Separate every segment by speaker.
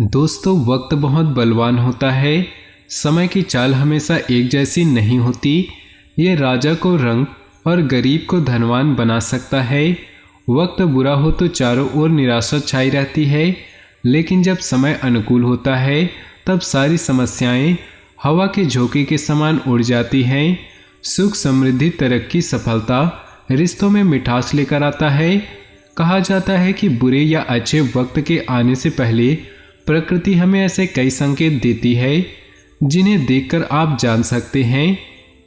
Speaker 1: दोस्तों, वक्त बहुत बलवान होता है। समय की चाल हमेशा एक जैसी नहीं होती। ये राजा को रंग और गरीब को धनवान बना सकता है। वक्त बुरा हो तो चारों ओर निराशा छाई रहती है, लेकिन जब समय अनुकूल होता है तब सारी समस्याएं हवा के झोंके के समान उड़ जाती हैं। सुख, समृद्धि, तरक्की, सफलता रिश्तों में मिठास लेकर आता है। कहा जाता है कि बुरे या अच्छे वक्त के आने से पहले प्रकृति हमें ऐसे कई संकेत देती है जिन्हें देखकर आप जान सकते हैं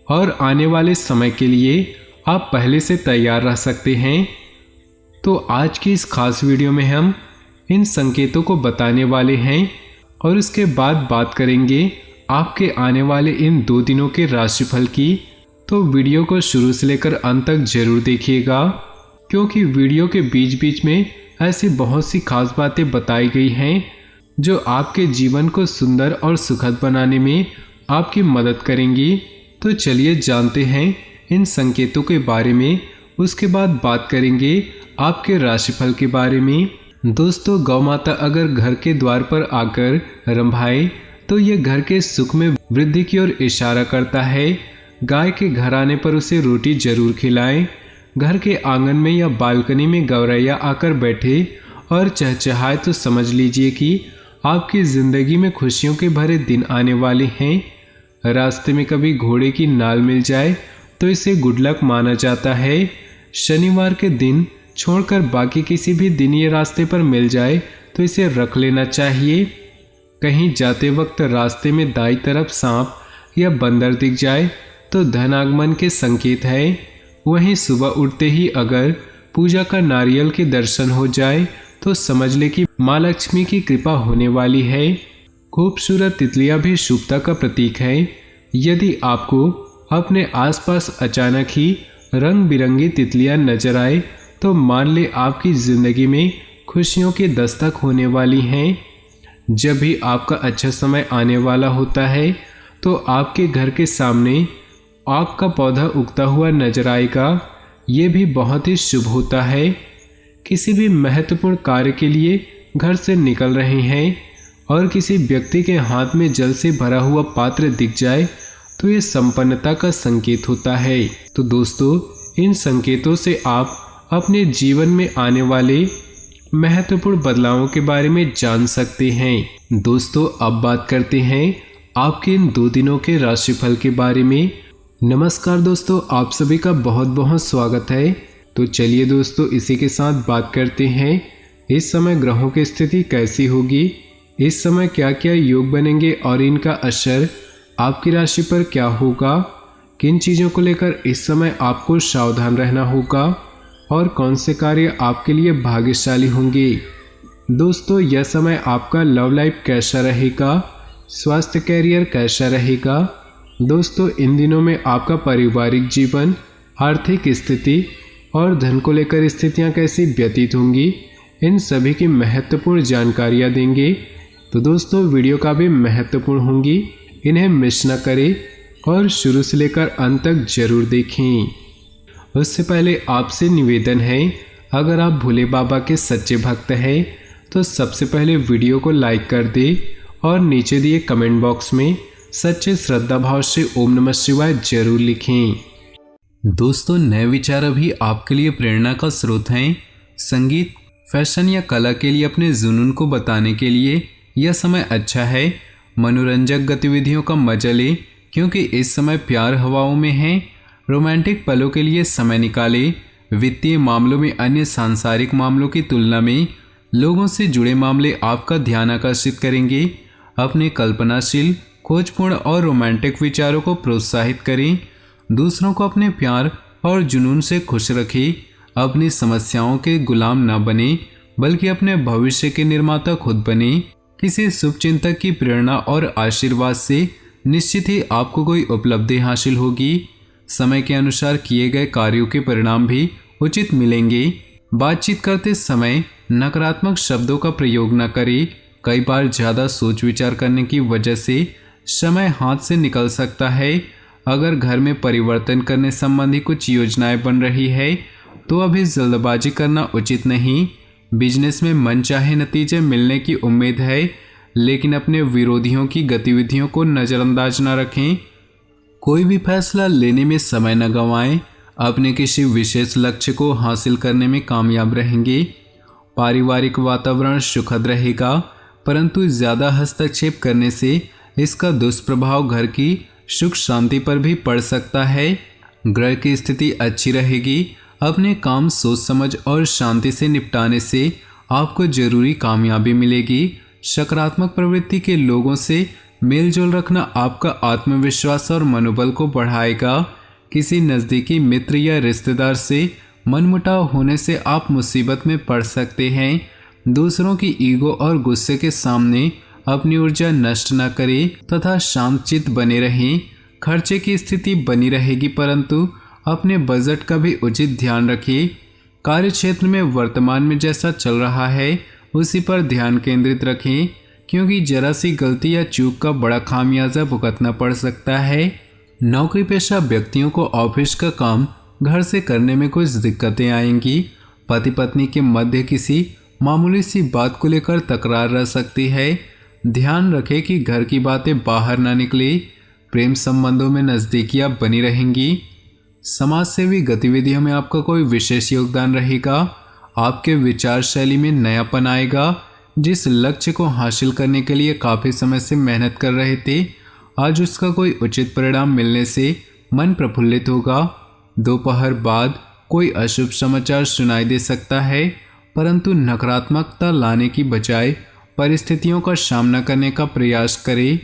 Speaker 1: और आने वाले समय के लिए आप पहले से तैयार रह सकते हैं। तो आज की इस खास वीडियो में हम इन संकेतों को बताने वाले हैं और उसके बाद बात करेंगे आपके आने वाले इन 2 दिनों के राशिफल की। तो वीडियो को शुरू से लेकर अंत तक जरूर देखिएगा, क्योंकि वीडियो के बीच बीच में ऐसी बहुत सी खास बातें बताई गई हैं जो आपके जीवन को सुंदर और सुखद बनाने में आपकी मदद करेंगी। तो चलिए जानते हैं इन संकेतों के बारे में। उसके बाद बात करेंगे आपके राशिफल के बारे में। दोस्तों, गौ माता अगर घर के द्वार पर आकर रंभाए तो ये घर के सुख में वृद्धि की ओर इशारा करता है। गाय के घर आने पर उसे रोटी जरूर खिलाएं। घर के आंगन में या बालकनी में गौरैया आकर बैठे और चहचहाए तो समझ लीजिए कि आपकी जिंदगी में खुशियों के भरे दिन आने वाले हैं। रास्ते में कभी घोड़े की नाल मिल जाए तो इसे गुड लक माना जाता है। शनिवार के दिन छोड़कर बाकी किसी भी दिन ये रास्ते पर मिल जाए तो इसे रख लेना चाहिए। कहीं जाते वक्त रास्ते में दाईं तरफ सांप या बंदर दिख जाए तो धन आगमन के संकेत है। वहीं सुबह उठते ही अगर पूजा का नारियल के दर्शन हो जाए तो समझ ले कि माँ लक्ष्मी की कृपा होने वाली है। खूबसूरत तितलियां भी शुभता का प्रतीक है। यदि आपको अपने आसपास अचानक ही रंग बिरंगी तितलियां नजर आए तो मान ले आपकी जिंदगी में खुशियों की दस्तक होने वाली हैं। जब भी आपका अच्छा समय आने वाला होता है तो आपके घर के सामने आग का पौधा उगता हुआ नजर आएगा। ये भी बहुत ही शुभ होता है। किसी भी महत्वपूर्ण कार्य के लिए घर से निकल रहे हैं और किसी व्यक्ति के हाथ में जल से भरा हुआ पात्र दिख जाए तो ये संपन्नता का संकेत होता है। तो दोस्तों, इन संकेतों से आप अपने जीवन में आने वाले महत्वपूर्ण बदलावों के बारे में जान सकते हैं। दोस्तों, अब बात करते हैं आपके इन 2 दिनों के राशिफल के बारे में। नमस्कार दोस्तों, आप सभी का बहुत बहुत स्वागत है। तो चलिए दोस्तों, इसी के साथ बात करते हैं इस समय ग्रहों की स्थिति कैसी होगी, इस समय क्या क्या योग बनेंगे और इनका असर आपकी राशि पर क्या होगा, किन चीज़ों को लेकर इस समय आपको सावधान रहना होगा और कौन से कार्य आपके लिए भाग्यशाली होंगे। दोस्तों, यह समय आपका लव लाइफ कैसा रहेगा, स्वास्थ्य, कैरियर कैसा रहेगा। दोस्तों, इन दिनों में आपका पारिवारिक जीवन, आर्थिक स्थिति और धन को लेकर स्थितियां कैसी व्यतीत होंगी, इन सभी की महत्वपूर्ण जानकारियां देंगे। तो दोस्तों, वीडियो का भी महत्वपूर्ण होंगी, इन्हें मिस न करें और शुरू से लेकर अंत तक जरूर देखें। उससे पहले आपसे निवेदन है, अगर आप भोले बाबा के सच्चे भक्त हैं तो सबसे पहले वीडियो को लाइक कर दें और नीचे दिए कमेंट बॉक्स में सच्चे श्रद्धा भाव से ओम नमः शिवाय जरूर लिखें। दोस्तों, नए विचार अभी आपके लिए प्रेरणा का स्रोत हैं। संगीत, फैशन या कला के लिए अपने जुनून को बताने के लिए यह समय अच्छा है। मनोरंजक गतिविधियों का मजा लें, क्योंकि इस समय प्यार हवाओं में है। रोमांटिक पलों के लिए समय निकालें। वित्तीय मामलों में अन्य सांसारिक मामलों की तुलना में लोगों से जुड़े मामले आपका ध्यान आकर्षित करेंगे। अपने कल्पनाशील, खोजपूर्ण और रोमांटिक विचारों को प्रोत्साहित करें। दूसरों को अपने प्यार और जुनून से खुश रखें। अपनी समस्याओं के गुलाम न बने, बल्कि अपने भविष्य के निर्माता खुद बने। किसी शुभचिंतक की प्रेरणा और आशीर्वाद से निश्चित ही आपको कोई उपलब्धि हासिल होगी। समय के अनुसार किए गए कार्यों के परिणाम भी उचित मिलेंगे। बातचीत करते समय नकारात्मक शब्दों का प्रयोग न करें। कई बार ज़्यादा सोच विचार करने की वजह से समय हाथ से निकल सकता है। अगर घर में परिवर्तन करने संबंधी कुछ योजनाएं बन रही है तो अभी जल्दबाजी करना उचित नहीं। बिजनेस में मनचाहे नतीजे मिलने की उम्मीद है। लेकिन अपने विरोधियों की गतिविधियों को नज़रअंदाज न रखें। कोई भी फैसला लेने में समय न गंवाएं। अपने किसी विशेष लक्ष्य को हासिल करने में कामयाब रहेंगे। पारिवारिक वातावरण सुखद रहेगा, परंतु ज़्यादा हस्तक्षेप करने से इसका दुष्प्रभाव घर की सुख शांति पर भी पड़ सकता है। ग्रह की स्थिति अच्छी रहेगी। अपने काम सोच समझ और शांति से निपटाने से आपको जरूरी कामयाबी मिलेगी। सकारात्मक प्रवृत्ति के लोगों से मेलजोल रखना आपका आत्मविश्वास और मनोबल को बढ़ाएगा। किसी नज़दीकी मित्र या रिश्तेदार से मनमुटाव होने से आप मुसीबत में पड़ सकते हैं। दूसरों की ईगो और गुस्से के सामने अपनी ऊर्जा नष्ट न करें तथा शांतचित्त बने रहें। खर्चे की स्थिति बनी रहेगी, परंतु अपने बजट का भी उचित ध्यान रखें। कार्यक्षेत्र में वर्तमान में जैसा चल रहा है उसी पर ध्यान केंद्रित रखें, क्योंकि जरा सी गलती या चूक का बड़ा खामियाजा भुगतना पड़ सकता है। नौकरी पेशा व्यक्तियों को ऑफिस का काम घर से करने में कुछ दिक्कतें आएंगी। पति पत्नी के मध्य किसी मामूली सी बात को लेकर तकरार रह सकती है। ध्यान रखें कि घर की बातें बाहर ना निकले। प्रेम संबंधों में नज़दीकियां बनी रहेंगी। समाज सेवी गतिविधियों में आपका कोई विशेष योगदान रहेगा। आपके विचार शैली में नयापन आएगा। जिस लक्ष्य को हासिल करने के लिए काफ़ी समय से मेहनत कर रहे थे, आज उसका कोई उचित परिणाम मिलने से मन प्रफुल्लित होगा। दोपहर बाद कोई अशुभ समाचार सुनाई दे सकता है, परंतु नकारात्मकता लाने की बजाय परिस्थितियों का सामना करने का प्रयास करें।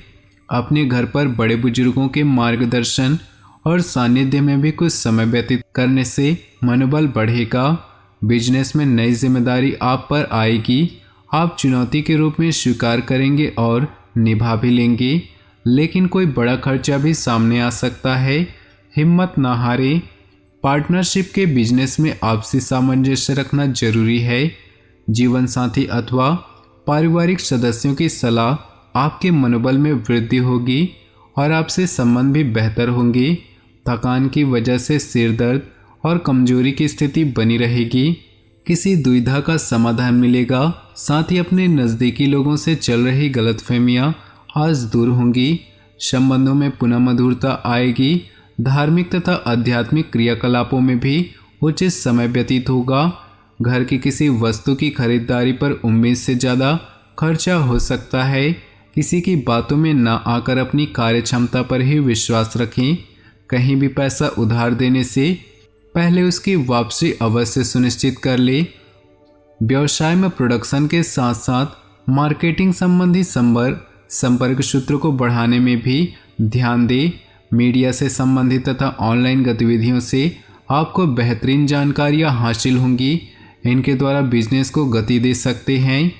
Speaker 1: अपने घर पर बड़े बुजुर्गों के मार्गदर्शन और सानिध्य में भी कुछ समय व्यतीत करने से मनोबल बढ़ेगा। बिजनेस में नई जिम्मेदारी आप पर आएगी। आप चुनौती के रूप में स्वीकार करेंगे और निभा भी लेंगे, लेकिन कोई बड़ा खर्चा भी सामने आ सकता है। हिम्मत ना हारें। पार्टनरशिप के बिजनेस में आपसी सामंजस्य रखना जरूरी है। जीवन साथी अथवा पारिवारिक सदस्यों की सलाह आपके मनोबल में वृद्धि होगी और आपसे संबंध भी बेहतर होंगे। थकान की वजह से सिर दर्द और कमजोरी की स्थिति बनी रहेगी। किसी दुविधा का समाधान मिलेगा। साथ ही अपने नज़दीकी लोगों से चल रही गलतफहमियां आज दूर होंगी। संबंधों में पुनः मधुरता आएगी। धार्मिक तथा आध्यात्मिक क्रियाकलापों में भी उचित समय व्यतीत होगा। घर की किसी वस्तु की खरीदारी पर उम्मीद से ज़्यादा खर्चा हो सकता है। किसी की बातों में ना आकर अपनी कार्य क्षमता पर ही विश्वास रखें। कहीं भी पैसा उधार देने से पहले उसकी वापसी अवश्य सुनिश्चित कर ले। व्यवसाय में प्रोडक्शन के साथ साथ मार्केटिंग संबंधी संपर्क सूत्र को बढ़ाने में भी ध्यान दें। मीडिया से संबंधित तथा ऑनलाइन गतिविधियों से आपको बेहतरीन जानकारियां हासिल होंगी। इनके द्वारा बिजनेस को गति दे सकते हैं।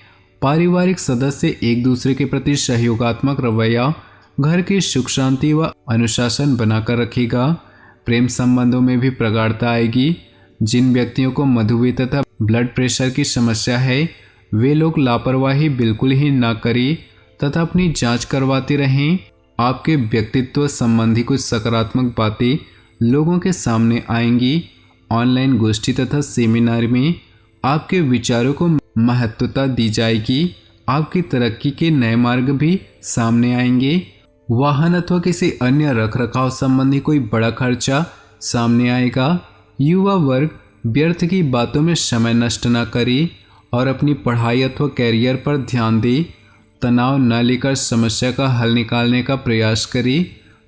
Speaker 1: पारिवारिक सदस्य एक दूसरे के प्रति सहयोगात्मक रवैया घर की सुख शांति व अनुशासन बनाकर रखेगा। प्रेम संबंधों में भी प्रगाढ़ता आएगी। जिन व्यक्तियों को मधुमेह तथा ब्लड प्रेशर की समस्या है, वे लोग लापरवाही बिल्कुल ही ना करें तथा अपनी जांच करवाते रहें। आपके व्यक्तित्व संबंधी कुछ सकारात्मक बातें लोगों के सामने आएंगी। ऑनलाइन गोष्ठी तथा सेमिनार में आपके विचारों को महत्वता दी जाएगी। आपकी तरक्की के नए मार्ग भी सामने आएंगे। वाहन अथवा किसी अन्य रखरखाव संबंधी कोई बड़ा खर्चा सामने आएगा। युवा वर्ग व्यर्थ की बातों में समय नष्ट न करे और अपनी पढ़ाई अथवा कैरियर पर ध्यान दे। तनाव न लेकर समस्या का हल निकालने का प्रयास करें।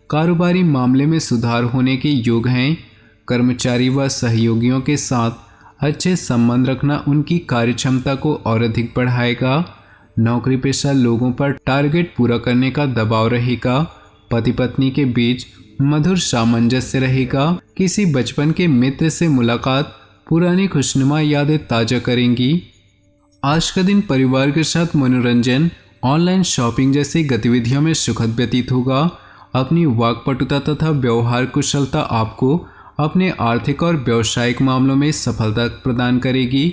Speaker 1: कारोबारी मामले में सुधार होने के योग हैं। कर्मचारी व सहयोगियों के साथ अच्छे संबंध रखना उनकी कार्यक्षमता को और अधिक बढ़ाएगा। नौकरी पेशा लोगों पर टारगेट पूरा करने का दबाव रहेगा। पति पत्नी के बीच मधुर सामंजस्य रहेगा। किसी बचपन के मित्र से मुलाकात पुरानी खुशनुमा यादें ताज़ा करेंगी। आज का दिन परिवार के साथ मनोरंजन, ऑनलाइन शॉपिंग जैसी गतिविधियों में सुखद व्यतीत होगा। अपनी वाक्पटुता तथा व्यवहार कुशलता आपको अपने आर्थिक और व्यावसायिक मामलों में सफलता प्रदान करेगी।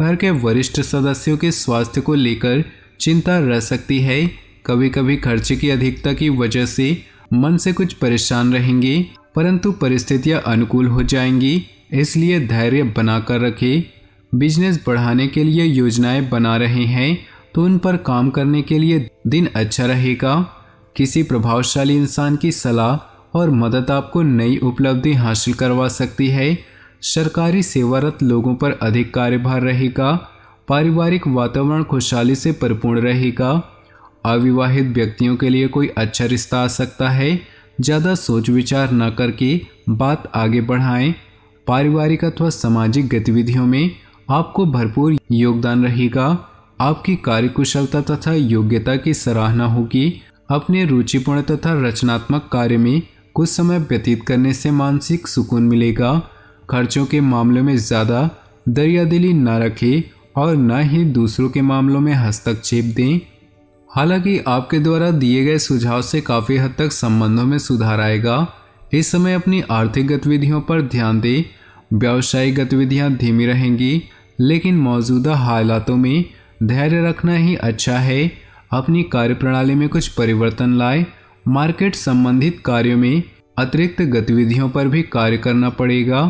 Speaker 1: घर के वरिष्ठ सदस्यों के स्वास्थ्य को लेकर चिंता रह सकती है। कभी कभी खर्चे की अधिकता की वजह से मन से कुछ परेशान रहेंगे, परंतु परिस्थितियां अनुकूल हो जाएंगी, इसलिए धैर्य बनाकर रखें। बिजनेस बढ़ाने के लिए योजनाएं बना रहे हैं, तो उन पर काम करने के लिए दिन अच्छा रहेगा। किसी प्रभावशाली इंसान की सलाह और मदद आपको नई उपलब्धि हासिल करवा सकती है। सरकारी सेवारत लोगों पर अधिक कार्यभार रहेगा। पारिवारिक वातावरण खुशहाली से परिपूर्ण रहेगा। अविवाहित व्यक्तियों के लिए कोई अच्छा रिश्ता आ सकता है। ज़्यादा सोच विचार न करके बात आगे बढ़ाएं। पारिवारिक अथवा सामाजिक गतिविधियों में आपको भरपूर योगदान रहेगा। आपकी कार्यकुशलता तथा योग्यता की सराहना होगी। अपने रुचिपूर्ण तथा रचनात्मक कार्य में कुछ समय व्यतीत करने से मानसिक सुकून मिलेगा। खर्चों के मामले में ज़्यादा दरियादिली न रखें और न ही दूसरों के मामलों में हस्तक्षेप दें। हालांकि आपके द्वारा दिए गए सुझाव से काफ़ी हद तक संबंधों में सुधार आएगा। इस समय अपनी आर्थिक गतिविधियों पर ध्यान दें। व्यावसायिक गतिविधियां धीमी रहेंगी, लेकिन मौजूदा हालातों में धैर्य रखना ही अच्छा है। अपनी कार्यप्रणाली में कुछ परिवर्तन लाएं। मार्केट संबंधित कार्यों में अतिरिक्त गतिविधियों पर भी कार्य करना पड़ेगा।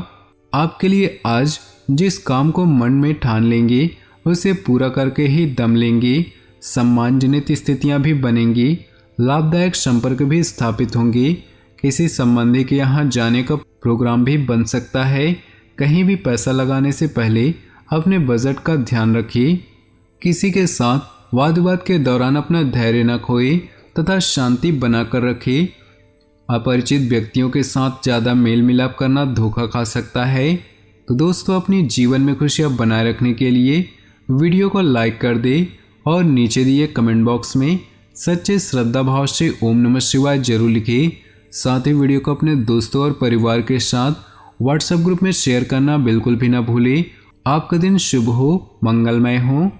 Speaker 1: आपके लिए आज जिस काम को मन में ठान लेंगे उसे पूरा करके ही दम लेंगे। सम्मानजनित स्थितियां भी बनेंगी। लाभदायक संपर्क भी स्थापित होंगे। किसी संबंधी के यहाँ जाने का प्रोग्राम भी बन सकता है। कहीं भी पैसा लगाने से पहले अपने बजट का ध्यान रखिए। किसी के साथ वाद विवाद के दौरान अपना धैर्य न खोए तथा शांति बनाकर रखें। अपरिचित व्यक्तियों के साथ ज़्यादा मेल मिलाप करना धोखा खा सकता है। तो दोस्तों, अपनी जीवन में खुशियाँ बनाए रखने के लिए वीडियो को लाइक कर दें और नीचे दिए कमेंट बॉक्स में सच्चे श्रद्धा भाव से ओम नमः शिवाय जरूर लिखें। साथ ही वीडियो को अपने दोस्तों और परिवार के साथ व्हाट्सएप ग्रुप में शेयर करना बिल्कुल भी ना भूलें। आपका दिन शुभ हो, मंगलमय हो।